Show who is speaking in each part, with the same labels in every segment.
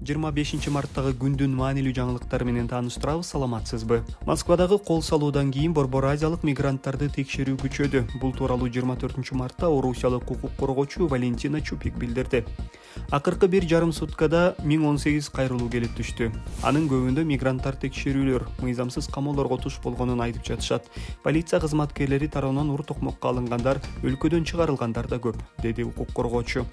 Speaker 1: 25 марттагы күндүн маанилүү жаңылыктары менен тааныштырабыз, саламатсызбы? Москвадагы кол салуудан кийин Борбор Азиялык мигранттарды текшерүү күчөдү. Бул тууралуу 24-мартта орусиялык укук коргоочу Валентина Чупик билдирди. Акыркы 1,5 суткада 1018 кайрылуу келип түштү. Анын көбүндө мигранттар текшерүүлөр, мыйзамсыз камоолорго туш болгонун айтып жатышат. Полиция кызматкерлери тарабынан ур токмокко алынгандар, өлкөдөн чыгарылгандар да көп, деди укук коргоочу.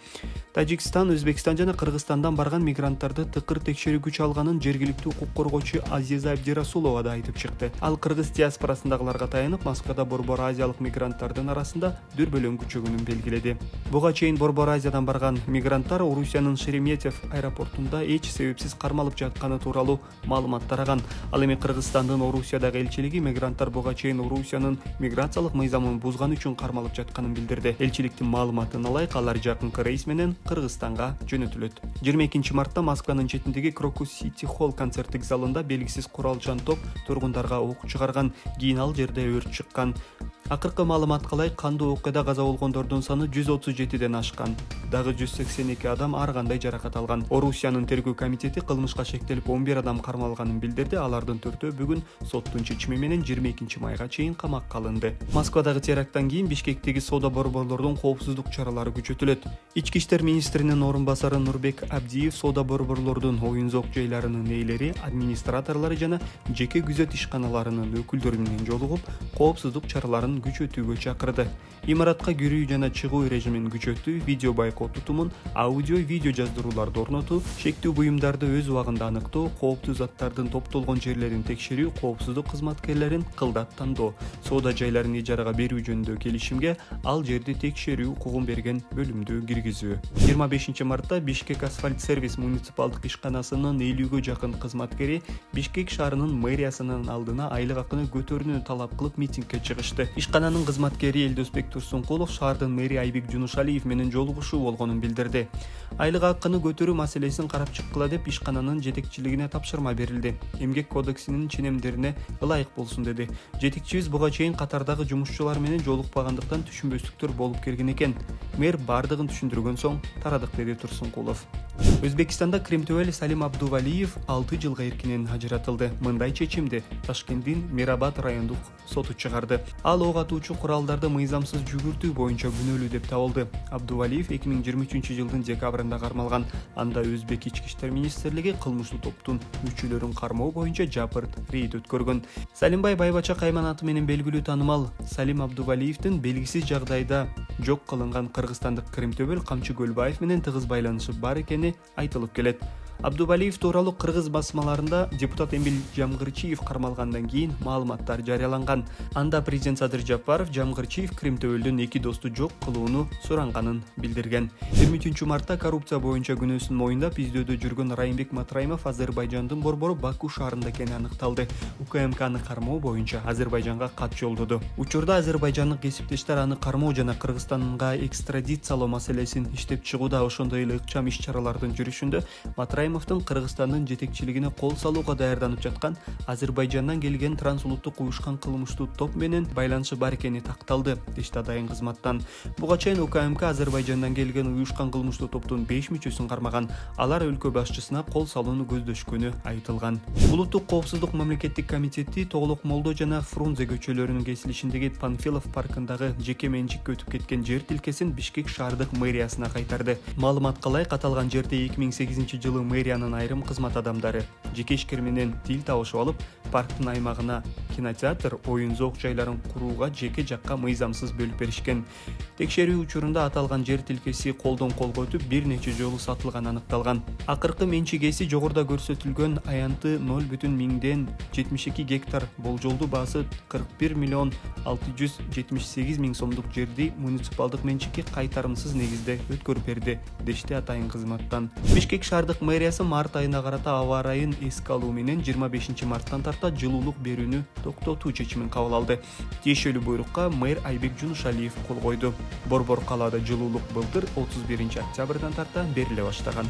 Speaker 1: Тажикстан, Өзбекстан жана Кыргызстандан барган мигранттарды тыкыр текшерүү күч алганын жергиликтүү укук коргоочу Азиза Абдирасулова да айтып чыкты. Ал кыргыз диаспорасындагыларга таянып, Москвада Борбор Азиялык мигранттардын арасында дүрбөлөң күчөгөнүн белгиледи. Буга чейин Борбор Азиядан барган мигранттар Орусиянын Шереметьев аэропортунда эч себепсиз кармалып жатканы тууралуу маалымат тараган. Ал эми Кыргызстандын Орусиядагы элчилиги мигранттар буга чейин Орусиянын миграциялык мыйзамын бузган үчүн кармалып жатканын билдирди. Элчиликтин маалыматына ылайык, алар жакынкы рейс менен Кыргызстанга жөнөтүлөт. 22-мартта Москванын четиндеги Крокус Сити Холл концерттик залында белгисиз куралчан топ тургундарга ок чыгарган. Кийин ал жерде өрт чыккан. Акыркы маалыматка ылайык, кандуу окуяда каза болгондордун саны 137ден ашкан. Дагы 182 адам ар кандай жаракат алган. Орусиянын тергөө комитети кылмышка шектелип 11 адам кармалганын билдирди. Алардын 4-өө бүгүн соттун чечими менен 22-майга чейин камакка алынды. Москвадагы теракттан кийин Бишкектеги соода борборлордун коопсуздук чаралары күчөтүлөт. Ички иштер министринин орун басары Нурбек Абдиев соода борборлордун оюн-зок жайларынын ээлери, администраторлору жана жеке күзөт ишканаларынын өкүлдөрү менен жолугуп, коопсуздук чараларын күчөтүүгө чакырды. Имаратка кирүү жана чыгуу режимин күчөтүү, видео байкот тутумун, аудио, видео жаздырууларды орнотуу, шектүү буюмдарды өз убагында аныктоо, кооптуу заттардын топтолгон жерлерин текшерүү, коопсуздук кызматкерлерин кылдат тандоо, соода жайларын ижарага берүү жөнүндө келишимге ал жерди текшерүү укугун берген бөлүмдү киргизүү. 25-мартта Бишкек асфальт сервис муниципалдык ишканасынын 50гө жакын кызматкери Бишкек шаарынын мэриясынын алдына айлык акыны көтөрүүнү талап кылып митингге чыгышты. Ишкананын кызматкери Элдосбек Турсункулов шаардын мэри Айбек Жунушалиев менен жолугушуу болгонун билдирди. Айлык акыны көтөрүү маселесин карап чыккыла деп ишкананын жетекчилигине тапшырма берилди. Эмгек кодексинин ченемдерине ылайык болсун деди. Жетекчибиз буга чейин катардагы жумушчулар менен жолукпагандыктан түшүнбөстүктөр болуп келген экен. Мэр бардыгын түшүндүргөн соң тарадык, деди Турсункулов. Өзбекстанда Кремтөбөл Салим Абдувалиев 6 жылга эркинен ажыратылды. Мындай чечимди Ташкенттин Мирабад райондук соту чыгарды. Ал ок атуучу куралдарды мыйзамсыз жүгүртүү боюнча күнөөлүү деп табылды. Абдувалиев 2023-жылдын декабрында кармалган. Анда Өзбек ички иштер министрлиги кылмыштуу топтун мүчөлөрүн кармоо боюнча жапырт рейд өткөргөн. Салимбай Байбача кайманаты менен белгилүү таанымал Салим Абдувалиевдин белгисиз жагдайда жок кылынган кыргызстандык Кремтөбөл Камчы Көлбаев менен тыгыз байланышы бар экени айтылып келет. Абдувалиев тууралуу кыргыз басмаларында депутат Эмил Жамгырчиев кармалгандан кийин маалыматтар жарыяланган. Анда президент Садыр Жапаров Жамгырчиев Кремтөбөлдүн 2 досту жок кылууну суранганын билдирген. 23-мартта коррупция боюнча күнөөсүн моюндап издөөдө жүргөн Райымбек Матраимов Азербайжандын борбору Баку шаарында экени аныкталды. УКМКны кармоо боюнча Азербайжанга кат жолдоду. Учурда азербайжандык кесиптештер аны кармоо жана Кыргызстанга экстрадициялоо маселесин иштеп чыгууда, ошондой эле ыкчам иш-чаралардын жүрүшүндө Матраимовдун Кыргызстандын жетекчилигине кол салууга даярданып жаткан Азербайжандан келген трансулуттук уюшкан кылмыштуу топ менен байланышы бар экени такталды, дешти Адайын кызматтан. Буга чейин УКМК Азербайжандан келген уюшкан кылмыштуу топтун 5 мүчөсүн кармаган. Алар өлкө башчысына кол салууну көздөшкөнү айтылган. Улуттук коопсуздук мамлекеттик комитети Тоголок Молдо жана Фрунзе көчөлөрүнүн кесилишиндеги Панфилов паркындагы жеке менчикке өтүп кеткен жер тилкесин Бишкек шаардык мэриясына кайтарды. Маалыматка ылайык, аталган жерде 2008-жылы мэриянын айрым кызмат адамдары жеке ишкер менен тил табышып алып, парктын аймагына кинотеатр, оюн-зок жайларын курууга жеке жакка мыйзамсыз бөлүп беришкен. Текшерүү учурунда аталган жер тилкеси колдон колго өтүп, бир нече жолу сатылганы аныкталган. Акыркы менчик ээси жогоруда көрсөтүлгөн аянты 0,72 гектар, болжолдуу баасы 41,678,000 сомдук жерди муниципалдык менчикке кайтарымсыз негизде өткөрүп берди, дешти Атайын кызматтан. Бишкек шаардык мэриясы март айына карата аба ырайын эске алуу менен 25-марттан тарта жылуулук берүүнү токтотуу чечимин кабыл алды. Тиешелүү буйрукка мэр Айбек Жунушалиев кол койду. Борбор калаада жылуулук былтыр 31-октябрдан тарта бериле баштаган.